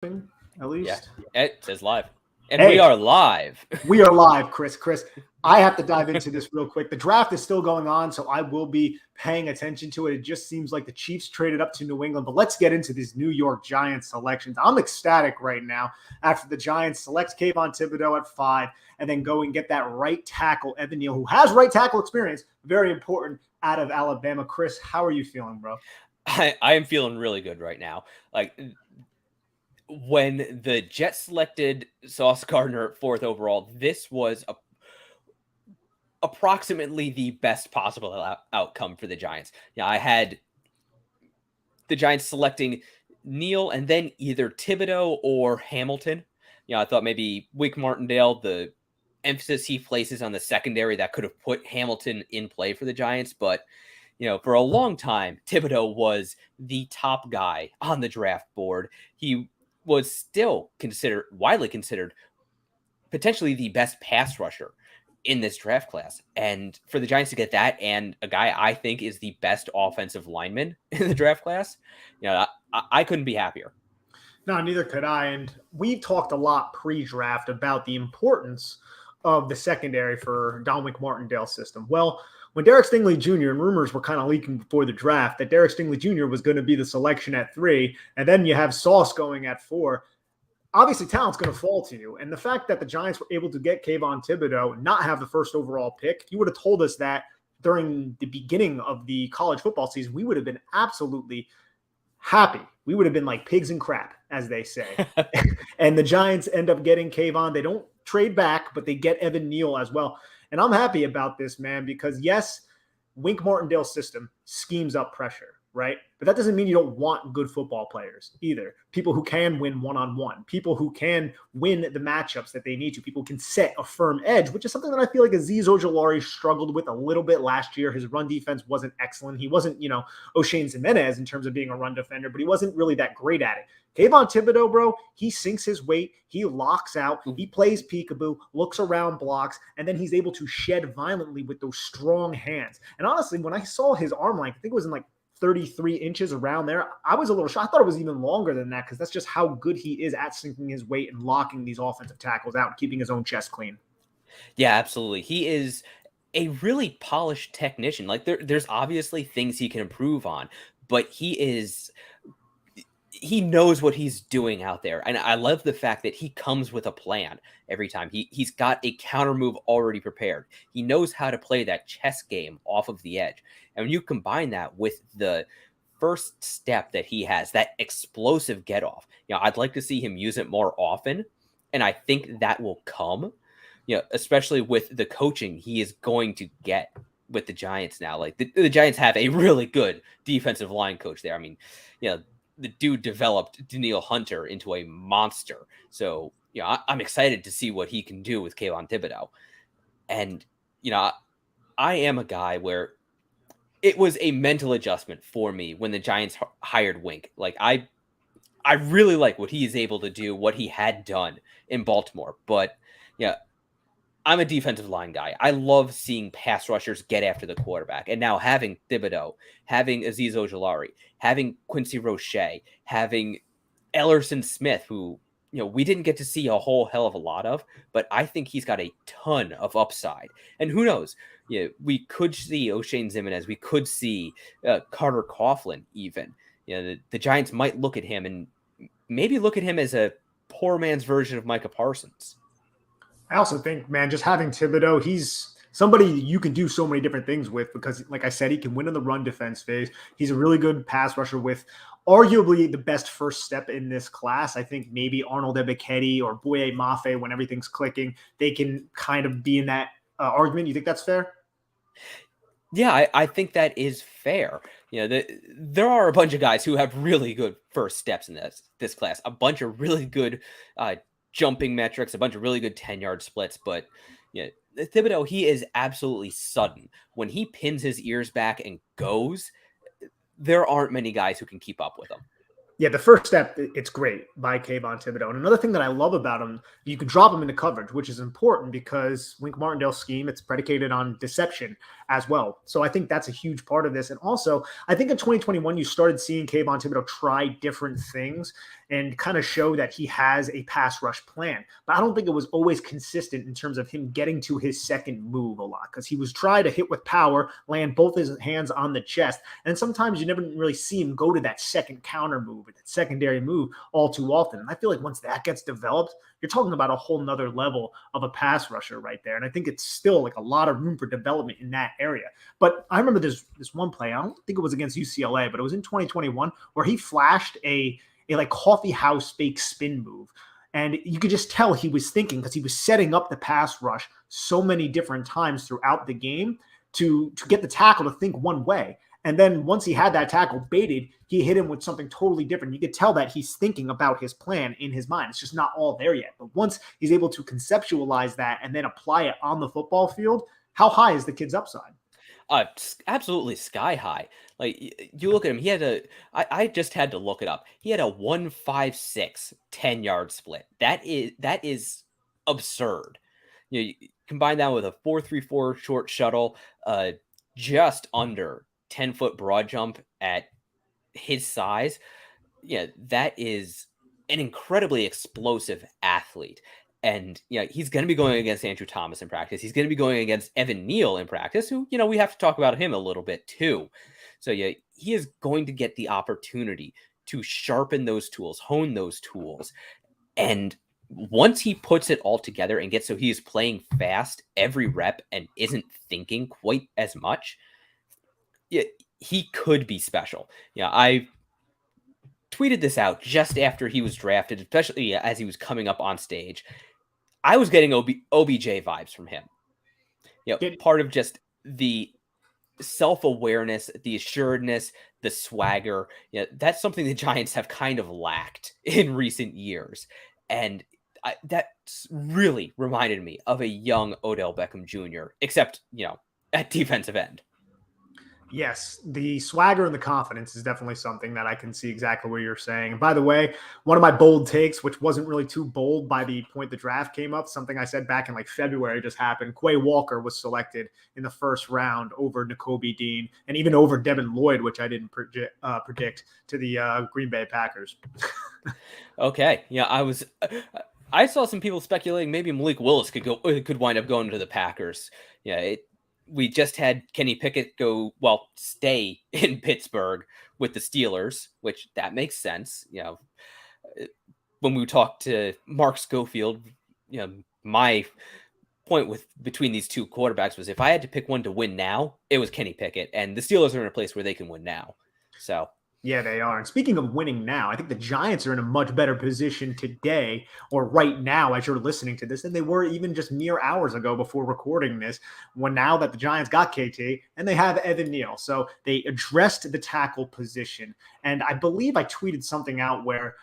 at Yeah, least. it says live. And we Hey, are live. we are live, Chris. Chris, I have to dive into this real quick. The draft is still going on, so I will be paying attention to it. It just seems like the Chiefs traded up to New England, but let's get into these New York Giants selections. I'm ecstatic right now after the Giants select Kayvon Thibodeaux at 5 and then go and get that right tackle, Evan Neal, who has right tackle experience, very important, out of Alabama. Chris, how are you feeling, bro? I am feeling really good right now. Like when the Jets selected Sauce Gardner at 4th overall, this was approximately the best possible outcome for the Giants. Yeah, I had the Giants selecting Neal and then either Thibodeaux or Hamilton. I thought maybe Wink Martindale, the emphasis he places on the secondary, that could have put Hamilton in play for the Giants. But, for a long time, Thibodeaux was the top guy on the draft board. He was still widely considered, potentially the best pass rusher in this draft class. And for the Giants to get that and a guy I think is the best offensive lineman in the draft class, I couldn't be happier. No, neither could I. And we've talked a lot pre-draft about the importance of the secondary for Dominic Martindale's system. Well, when Derek Stingley Jr. and rumors were kind of leaking before the draft that Derek Stingley Jr. was going to be the selection at 3, and then you have Sauce going at 4, obviously talent's going to fall to you. And the fact that the Giants were able to get Kayvon Thibodeaux and not have the first overall pick, you would have told us that during the beginning of the college football season, we would have been absolutely happy. We would have been like pigs in crap, as they say. And the Giants end up getting Kayvon. They don't trade back, but they get Evan Neal as well. And I'm happy about this, man, because yes, Wink Martindale's system schemes up pressure, right? But that doesn't mean you don't want good football players either. People who can win one-on-one, people who can win the matchups that they need to, people who can set a firm edge, which is something that I feel like Azeez Ojulari struggled with a little bit last year. His run defense wasn't excellent. He wasn't, O'Shane Ximenez in terms of being a run defender, but he wasn't really that great at it. Kayvon Thibodeaux, bro, he sinks his weight, he locks out, he plays peekaboo, looks around, blocks, and then he's able to shed violently with those strong hands. And honestly, when I saw his arm length, I think it was in like 33 inches around there, I was a little shocked. I thought it was even longer than that because that's just how good he is at sinking his weight and locking these offensive tackles out and keeping his own chest clean. Yeah, absolutely. He is a really polished technician. Like there's obviously things he can improve on, but he knows what he's doing out there. And I love the fact that he comes with a plan every time. He's got a counter move already prepared. He knows how to play that chess game off of the edge. And when you combine that with the first step that he has, that explosive get off, I'd like to see him use it more often. And I think that will come, especially with the coaching he is going to get with the Giants now. Like the Giants have a really good defensive line coach there. I mean, the dude developed Danielle Hunter into a monster. So, I'm excited to see what he can do with Kayvon Thibodeaux. And, I am a guy where it was a mental adjustment for me when the Giants hired Wink. Like, I really like what he is able to do, what he had done in Baltimore. But, I'm a defensive line guy. I love seeing pass rushers get after the quarterback. And now having Thibodeaux, having Azeez Ojulari, having Quincy Roche, having Ellerson Smith, who, we didn't get to see a whole hell of a lot of, but I think he's got a ton of upside. And who knows? We could see O'Shane Ximenez. We could see Carter Coughlin even. The Giants might look at him and maybe look at him as a poor man's version of Micah Parsons. I also think, man, just having Thibodeaux, he's somebody you can do so many different things with because, like I said, he can win in the run defense phase. He's a really good pass rusher with arguably the best first step in this class. I think maybe Arnold Ebiketie or Boye Mafe, when everything's clicking, they can kind of be in that argument. You think that's fair? Yeah, I think that is fair. There are a bunch of guys who have really good first steps in this class, a bunch of really good jumping metrics, a bunch of really good 10-yard splits, but Thibodeaux, he is absolutely sudden. When he pins his ears back and goes, there aren't many guys who can keep up with him. Yeah, the first step, it's great by Kayvon Thibodeaux. And another thing that I love about him, you can drop him into coverage, which is important because Wink Martindale's scheme, it's predicated on deception as well. So I think that's a huge part of this. And also, I think in 2021, you started seeing Kayvon Thibodeaux try different things. and kind of show that he has a pass rush plan. But I don't think it was always consistent in terms of him getting to his second move a lot, because he was trying to hit with power, land both his hands on the chest. And sometimes you never really see him go to that second counter move or that secondary move all too often. And I feel like once that gets developed, you're talking about a whole nother level of a pass rusher right there. And I think it's still like a lot of room for development in that area. But I remember this one play, I don't think it was against UCLA, but it was in 2021 where he flashed a like coffee house fake spin move. And you could just tell he was thinking, because he was setting up the pass rush so many different times throughout the game to get the tackle to think one way. And then once he had that tackle baited, he hit him with something totally different. You could tell that he's thinking about his plan in his mind. It's just not all there yet. But once he's able to conceptualize that and then apply it on the football field, how high is the kid's upside? Absolutely sky high. Like, you look at him, I just had to look it up. He had a 1.56 10-yard split. That is absurd. You combine that with a 4.34 short shuttle, just under 10-foot broad jump at his size. Yeah, that is an incredibly explosive athlete. And he's going to be going against Andrew Thomas in practice. He's going to be going against Evan Neal in practice, who, we have to talk about him a little bit too. So he is going to get the opportunity to sharpen those tools, hone those tools. And once he puts it all together and gets so he is playing fast every rep and isn't thinking quite as much, he could be special. I tweeted this out just after he was drafted, especially as he was coming up on stage. I was getting OBJ vibes from him. Part of just the self-awareness, the assuredness, the swagger. That's something the Giants have kind of lacked in recent years. And that really reminded me of a young Odell Beckham Jr., except, at defensive end. Yes, the swagger and the confidence is definitely something that I can see exactly what you're saying. And by the way, one of my bold takes, which wasn't really too bold by the point the draft came up, something I said back in like February just happened. Quay Walker was selected in the first round over Nakobe Dean and even over Devin Lloyd, which I didn't predict to the Green Bay Packers. Okay. Yeah, I saw some people speculating maybe Malik Willis could wind up going to the Packers. We just had Kenny Pickett stay in Pittsburgh with the Steelers, which that makes sense. When we talked to Mark Schofield, my point between these two quarterbacks was if I had to pick one to win now, it was Kenny Pickett, and the Steelers are in a place where they can win now. So. Yeah, they are. And speaking of winning now, I think the Giants are in a much better position today or right now as you're listening to this than they were even just mere hours ago before recording this, when now that the Giants got KT and they have Evan Neal. So they addressed the tackle position. And I believe I tweeted something out where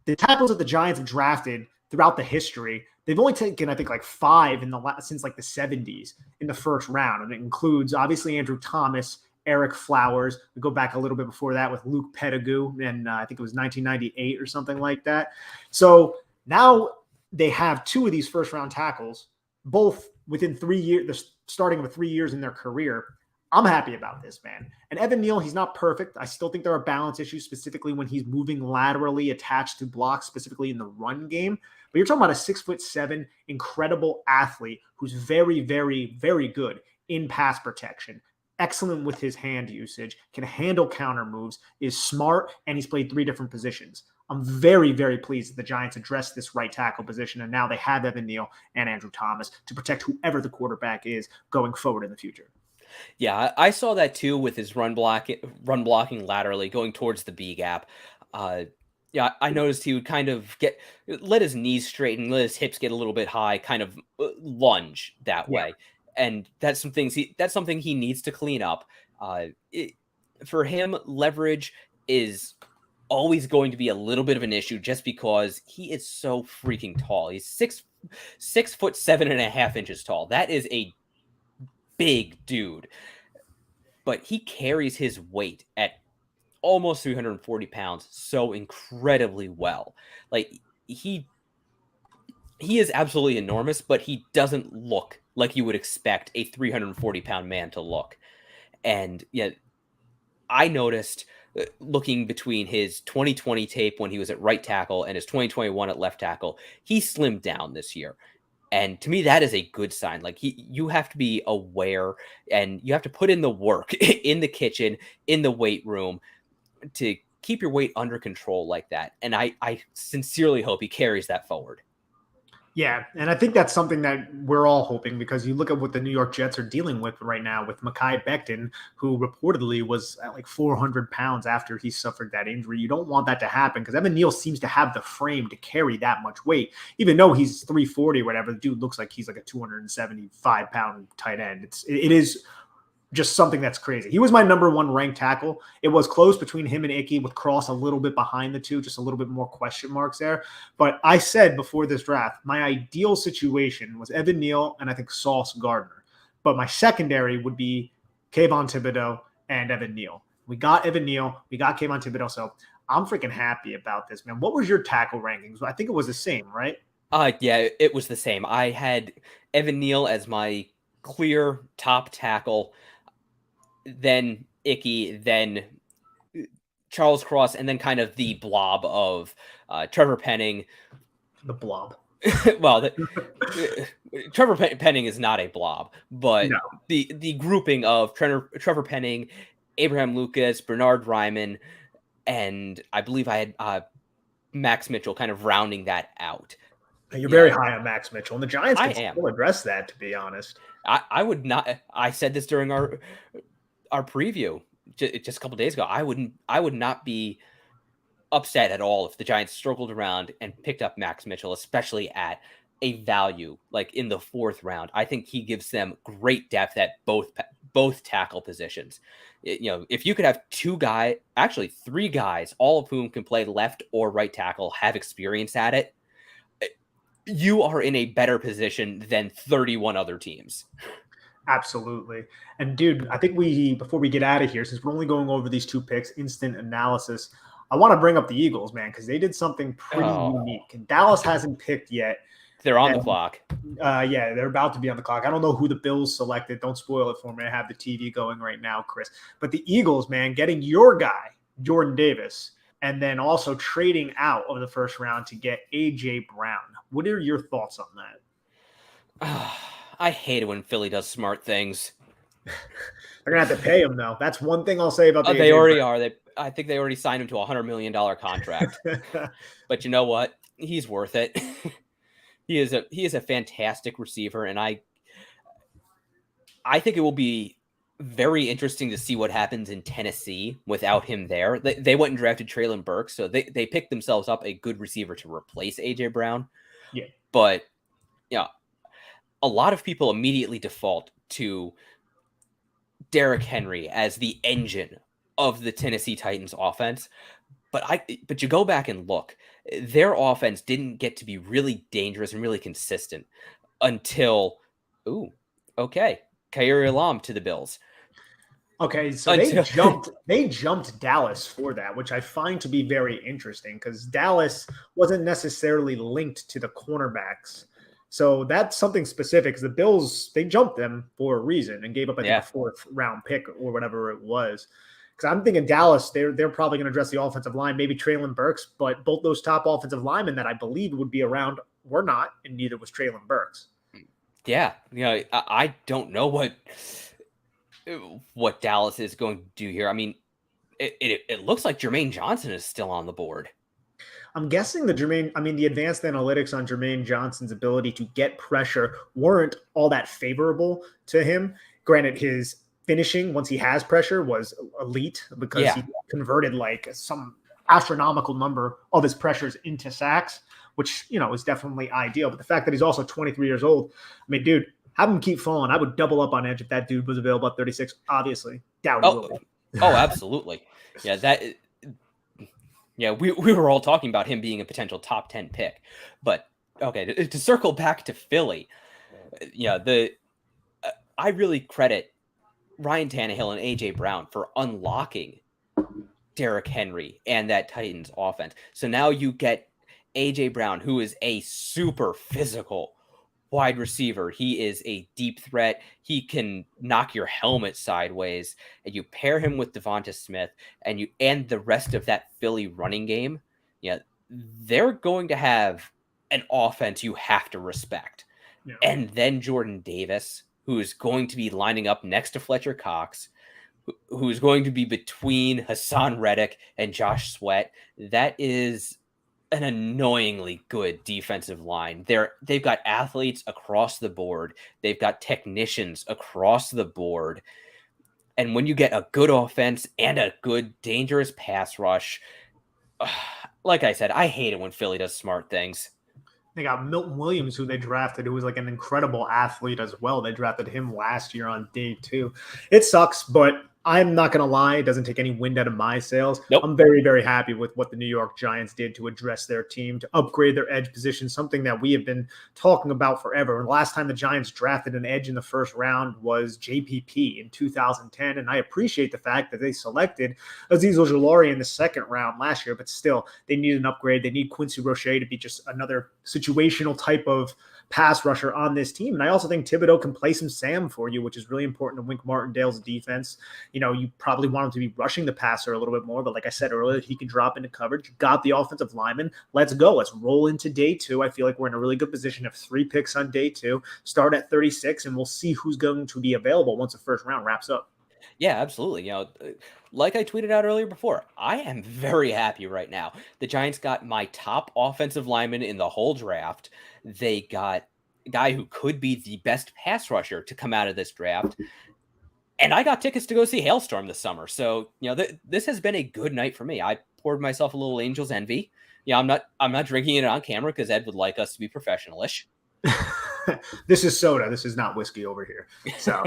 the tackles that the Giants have drafted throughout the history, they've only taken, I think, like 5 since like the 70s in the first round. And it includes obviously Andrew Thomas, Eric Flowers. We go back a little bit before that with Luke Pettigrew, and I think it was 1998 or something like that. So now they have 2 of these first-round tackles, both within 3 years. They're starting with 3 years in their career. I'm happy about this, man. And Evan Neal, he's not perfect. I still think there are balance issues, specifically when he's moving laterally attached to blocks, specifically in the run game. But you're talking about a 6'7" incredible athlete who's very, very, very good in pass protection. Excellent with his hand usage, can handle counter moves, is smart, and he's played 3 different positions. I'm very, very pleased that the Giants addressed this right tackle position, and now they have Evan Neal and Andrew Thomas to protect whoever the quarterback is going forward in the future. Yeah, I saw that too with his run blocking laterally, going towards the B gap. Yeah, I noticed he would kind of let his knees straighten, let his hips get a little bit high, kind of lunge that way. And that's something he needs to clean up. For him, leverage is always going to be a little bit of an issue just because he is so freaking tall. He's 6'7.5" tall. That is a big dude. But he carries his weight at almost 340 pounds so incredibly well. Like, he is absolutely enormous, but he doesn't look like you would expect a 340-pound man to look. And I noticed looking between his 2020 tape when he was at right tackle and his 2021 at left tackle, he slimmed down this year. And to me, that is a good sign. Like you have to be aware and you have to put in the work in the kitchen, in the weight room to keep your weight under control like that. And I sincerely hope he carries that forward. Yeah, and I think that's something that we're all hoping, because you look at what the New York Jets are dealing with right now with Mekhi Becton, who reportedly was at like 400 pounds after he suffered that injury. You don't want that to happen, because Evan Neal seems to have the frame to carry that much weight. Even though he's 340 or whatever, the dude looks like he's like a 275-pound tight end. It is just something that's crazy. He was my number one ranked tackle. It was close between him and Icky, with Cross a little bit behind the two, just a little bit more question marks there. But I said before this draft, my ideal situation was Evan Neal and I think Sauce Gardner. But my secondary would be Kayvon Thibodeaux and Evan Neal. We got Evan Neal. We got Kayvon Thibodeaux. So I'm freaking happy about this, man. What was your tackle rankings? I think it was the same, right? Yeah, it was the same. I had Evan Neal as my clear top tackle, then Icky, then Charles Cross, and then kind of the blob of Trevor Penning. The blob. Well, Trevor Penning is not a blob, but No. the grouping of Trevor Penning, Abraham Lucas, Bernard Ryman, and I believe I had Max Mitchell kind of rounding that out. You're very high on Max Mitchell, and the Giants can still address that, to be honest. I would not. I said this during our preview just a couple days ago. I would not be upset at all if the Giants circled around and picked up Max Mitchell, especially at a value like in the 4th round. I think he gives them great depth at both tackle positions. If you could have 3 guys, all of whom can play left or right tackle, have experience at it, you are in a better position than 31 other teams. Absolutely. And dude, I think before we get out of here, since we're only going over these 2 picks, instant analysis, I want to bring up the Eagles, man, because they did something pretty unique. And Dallas hasn't picked yet. They're on the clock. Yeah, they're about to be on the clock. I don't know who the Bills selected. Don't spoil it for me. I have the TV going right now, Chris. But the Eagles, man, getting your guy, Jordan Davis, and then also trading out of the 1st round to get A.J. Brown. What are your thoughts on that? I hate it when Philly does smart things. They're going to have to pay him, though. That's one thing I'll say about they already are. I think they already signed him to a $100 million contract. But you know what? He's worth it. He is a fantastic receiver, and I think it will be very interesting to see what happens in Tennessee without him there. They went and drafted Treylon Burks, so they picked themselves up a good receiver to replace A.J. Brown. Yeah. But, a lot of people immediately default to Derrick Henry as the engine of the Tennessee Titans offense. But you go back and look, their offense didn't get to be really dangerous and really consistent until, Khairi Elam to the Bills. Okay, so they jumped Dallas for that, which I find to be very interesting, because Dallas wasn't necessarily linked to the cornerbacks. So that's something specific, because the Bills, they jumped them for a reason and gave up, I think, a 4th round pick or whatever it was. Because I'm thinking Dallas, they're probably going to address the offensive line, maybe Treylon Burks, but both those top offensive linemen that I believe would be around were not, and neither was Treylon Burks. Yeah, I don't know what Dallas is going to do here. I mean, it looks like Jermaine Johnson is still on the board. I'm guessing the advanced analytics on Jermaine Johnson's ability to get pressure weren't all that favorable to him. Granted, his finishing, once he has pressure, was elite, because he converted like some astronomical number of his pressures into sacks, which, is definitely ideal. But the fact that he's also 23 years old, I mean, dude, have him keep falling. I would double up on edge if that dude was available at 36. Obviously, doubt he will. Absolutely. Yeah, we were all talking about him being a potential top 10 pick. But okay, to circle back to Philly, I really credit Ryan Tannehill and A.J. Brown for unlocking Derrick Henry and that Titans offense. So now you get A.J. Brown, who is a super physical wide receiver. He is a deep threat. He can knock your helmet sideways. And you pair him with Devonta Smith and the rest of that Philly running game. Yeah, they're going to have an offense you have to respect. Yeah. And then Jordan Davis, who is going to be lining up next to Fletcher Cox, who's going to be between Hassan Reddick and Josh Sweat. That is an annoyingly good defensive line. They've got athletes across the board. They've got technicians across the board. And when you get a good offense and a good, dangerous pass rush, like I said, I hate it when Philly does smart things. They got Milton Williams, who they drafted, who was like an incredible athlete as well. They drafted him last year on day 2. It sucks, but I'm not going to lie. It doesn't take any wind out of my sails. Nope. I'm very, very happy with what the New York Giants did to address their team, to upgrade their edge position, something that we have been talking about forever. And the last time the Giants drafted an edge in the first round was JPP in 2010. And I appreciate the fact that they selected Azeez Ojulari in the second round last year, but still, they need an upgrade. They need Quincy Roche to be just another situational type of pass rusher on this team. And I also think Thibodeaux can play some Sam for you, which is really important to Wink Martindale's defense. You probably want him to be rushing the passer a little bit more, but like I said earlier, he can drop into coverage. You got the offensive lineman. Let's go. Let's roll into day 2. I feel like we're in a really good position of 3 picks on day 2. Start at 36, and we'll see who's going to be available once the first round wraps up. Yeah, absolutely. Like I tweeted out earlier before, I am very happy right now. The Giants got my top offensive lineman in the whole draft. They got a guy who could be the best pass rusher to come out of this draft. And I got tickets to go see Hailstorm this summer. So, this has been a good night for me. I poured myself a little Angels envy. I'm not drinking it on camera because Ed would like us to be professional-ish. This is soda. This is not whiskey over here. So,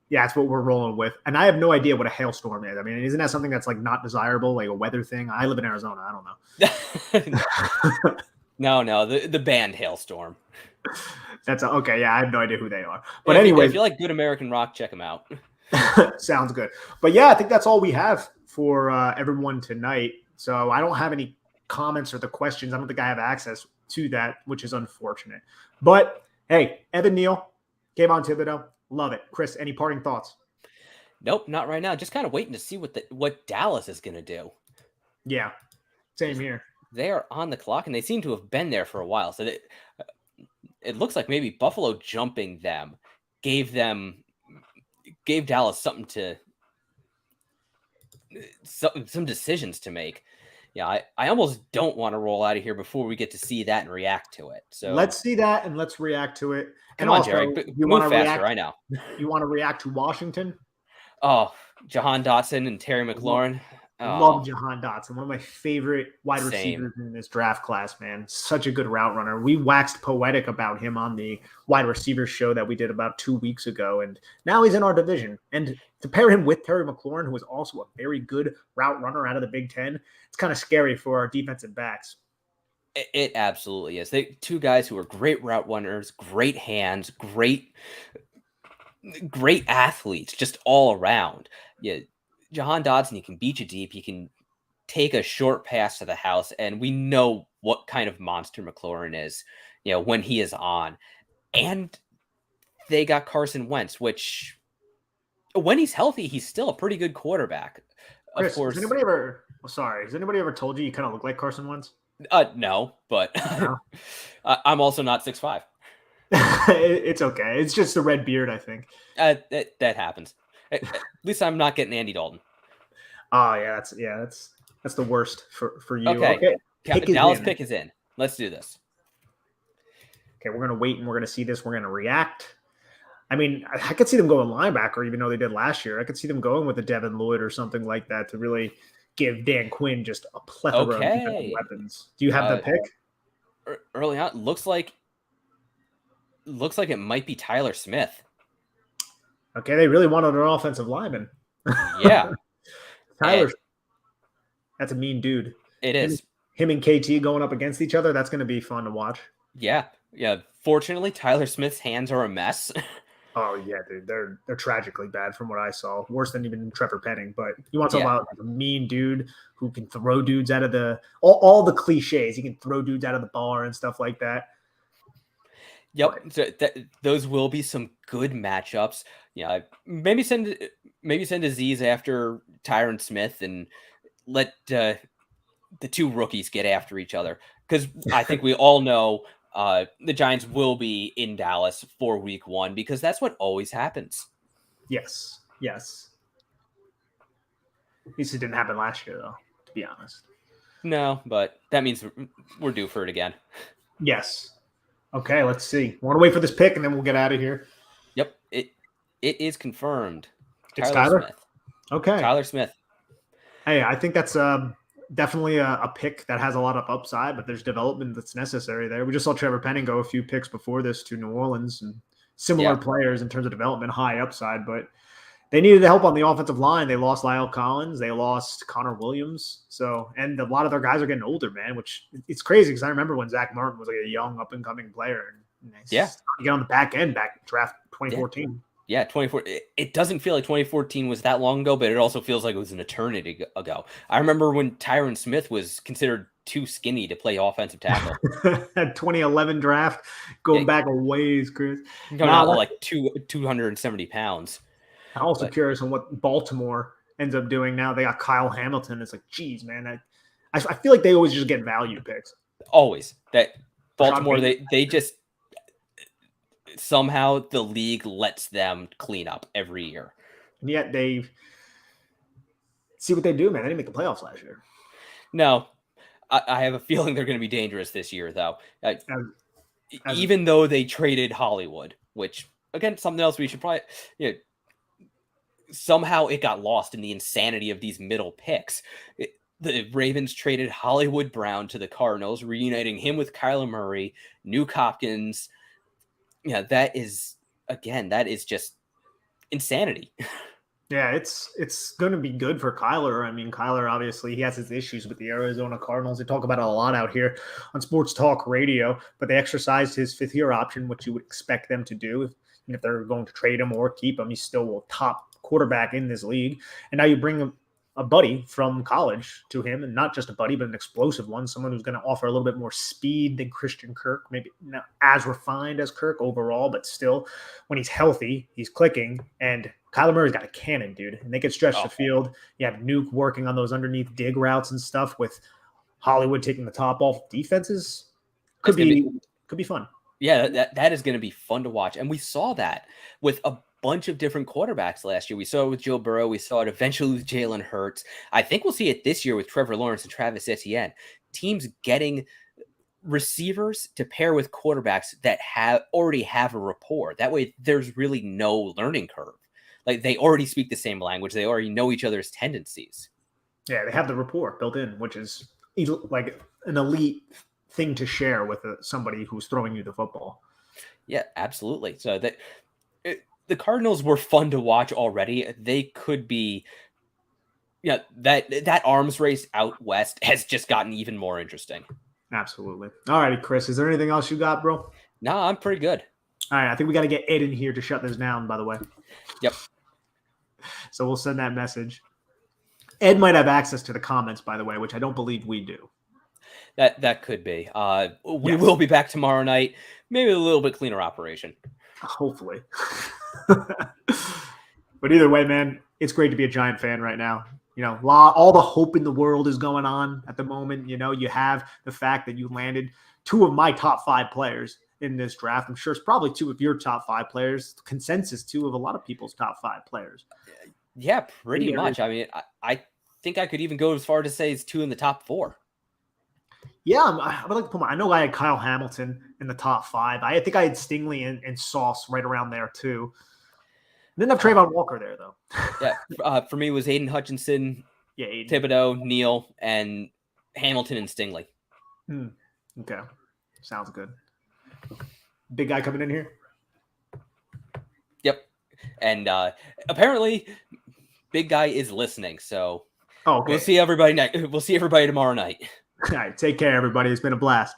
yeah, that's what we're rolling with. And I have no idea what a hailstorm is. I mean, isn't that something that's like not desirable, like a weather thing? I live in Arizona. I don't know. No, the band Hailstorm. That's okay. Yeah, I have no idea who they are. But anyway, if you like good American rock, check them out. Sounds good. But yeah, I think that's all we have for everyone tonight. So I don't have any comments or the questions. I don't think I have access to that, which is unfortunate. But hey, Evan Neal, Kayvon Thibodeaux, love it. Chris, any parting thoughts? Nope, not right now. Just kind of waiting to see what Dallas is going to do. Yeah, same here. They are on the clock, and they seem to have been there for a while. So it looks like maybe Buffalo jumping them gave Dallas some decisions to make. Yeah, I almost don't want to roll out of here before we get to see that and react to it. So let's see that and let's react to it. Come on, Jerry, move faster. I know. You want to react to Washington? Oh, Jahan Dotson and Terry McLaurin. Love Jahan Dotson, one of my favorite wide receivers in this draft class, man. Such a good route runner. We waxed poetic about him on the wide receiver show that we did about 2 weeks ago, and now he's in our division. And to pair him with Terry McLaurin, who is also a very good route runner out of the Big Ten, it's kind of scary for our defensive backs. It absolutely is. Two guys who are great route runners, great hands, great athletes, just all around. Yeah. Jahan Dotson, he can beat you deep. He can take a short pass to the house, and we know what kind of monster McLaurin is, when he is on. And they got Carson Wentz, which, when he's healthy, he's still a pretty good quarterback. Of Chris, course. Has anybody ever told you kind of look like Carson Wentz? No, but No. I'm also not 6'5". It's okay. It's just the red beard, I think. That happens. At least I'm not getting Andy Dalton. Oh yeah, that's the worst for you. Okay. Dallas pick is in. Let's do this. Okay, we're gonna wait and we're gonna see this. We're gonna react. I mean, I could see them going linebacker, even though they did last year. I could see them going with a Devin Lloyd or something like that to really give Dan Quinn just a plethora of defensive weapons. Do you have the pick? Early on, looks like it might be Tyler Smith. Okay, they really wanted an offensive lineman. Yeah. Tyler, that's a mean dude. It is. Him and KT going up against each other, that's going to be fun to watch. Yeah. Fortunately, Tyler Smith's hands are a mess. Oh, yeah, dude. They're tragically bad from what I saw. Worse than even Trevor Penning. But you want to talk about a mean dude who can throw dudes out of all the cliches. He can throw dudes out of the bar and stuff like that. Yep. But So those will be some good matchups. Yeah. Maybe send Aziz after Tyron Smith and let the two rookies get after each other. Because I think we all know the Giants will be in Dallas for week 1 because that's what always happens. yes. At least it didn't happen last year, though, to be honest. No, but that means we're due for it again. Yes. Okay, let's see. I want to wait for this pick, and then we'll get out of here. Yep. It is confirmed. It's Tyler Tyler? Smith. Okay. Tyler Smith. Hey, I think that's definitely a pick that has a lot of upside, but there's development that's necessary there. We just saw Trevor Penning go a few picks before this to New Orleans, and similar players in terms of development, high upside, but they needed help on the offensive line. They lost Lyle Collins. They lost Connor Williams. And a lot of their guys are getting older, man, which it's crazy because I remember when Zach Martin was like a young up-and-coming player. And you get on the back end back draft 2014. Yeah, 2014. It doesn't feel like 2014 was that long ago, but it also feels like it was an eternity ago. I remember when Tyron Smith was considered too skinny to play offensive tackle. 2011 draft, going back a ways, Chris. Going out like 270 pounds. I'm also curious on what Baltimore ends up doing now. They got Kyle Hamilton. It's like, geez, man. I feel like they always just get value picks. Always. That Baltimore, they just somehow the league lets them clean up every year. And yet they see what they do, man. They didn't make the playoffs last year. No. I have a feeling they're going to be dangerous this year, though. Even though they traded Hollywood, which, again, something else we should probably... somehow it got lost in the insanity of these middle picks. The Ravens traded Hollywood Brown to the Cardinals, reuniting him with Kyler Murray, Nuke Hopkins. Yeah, that is just insanity. Yeah, it's going to be good for Kyler. I mean, Kyler, obviously, he has his issues with the Arizona Cardinals. They talk about it a lot out here on Sports Talk Radio, but they exercised his fifth-year option, which you would expect them to do. If they're going to trade him or keep him, he's still a top quarterback in this league. And now you bring a buddy from college to him, and not just a buddy, but an explosive one, someone who's going to offer a little bit more speed than Christian Kirk, maybe not as refined as Kirk overall, but still, when he's healthy, he's clicking. And Kyler Murray's got a cannon, dude, and they can stretch the field. You have Nuke working on those underneath dig routes and stuff with Hollywood taking the top off defenses. Could be fun. Yeah, that is going to be fun to watch. And we saw that with a bunch of different quarterbacks last year. We saw it with Joe Burrow. We saw it eventually with Jalen Hurts. I think we'll see it this year with Trevor Lawrence and Travis Etienne. Teams getting receivers to pair with quarterbacks that already have a rapport. That way, there's really no learning curve. Like, they already speak the same language. They already know each other's tendencies. Yeah, they have the rapport built in, which is like an elite thing to share with somebody who's throwing you the football. Yeah, absolutely. So the Cardinals were fun to watch already. They could be, that arms race out west has just gotten even more interesting. Absolutely. All righty, Chris. Is there anything else you got, bro? No, I'm pretty good. All right. I think we got to get Ed in here to shut this down, by the way. Yep. So we'll send that message. Ed might have access to the comments, by the way, which I don't believe we do. That could be. We will be back tomorrow night. Maybe a little bit cleaner operation. Hopefully. But either way, man, it's great to be a Giant fan right now. All the hope in the world is going on at the moment. You have the fact that you landed two of my top 5 players in this draft. I'm sure it's probably 2 of your top 5 players. Consensus 2 of a lot of people's top 5 players. Yeah, pretty much. I mean, I think I could even go as far to say it's 2 in the top 4. Yeah, I would like to put I know I had Kyle Hamilton in the top 5. I think I had Stingley and Sauce right around there too. Didn't have Trayvon Walker there though. Yeah, for me it was Aiden Hutchinson, Thibodeaux, Neal, and Hamilton and Stingley. Okay, sounds good. Big guy coming in here. Yep, and apparently, big guy is listening. So okay. We'll see everybody tomorrow night. All right, take care, everybody. It's been a blast.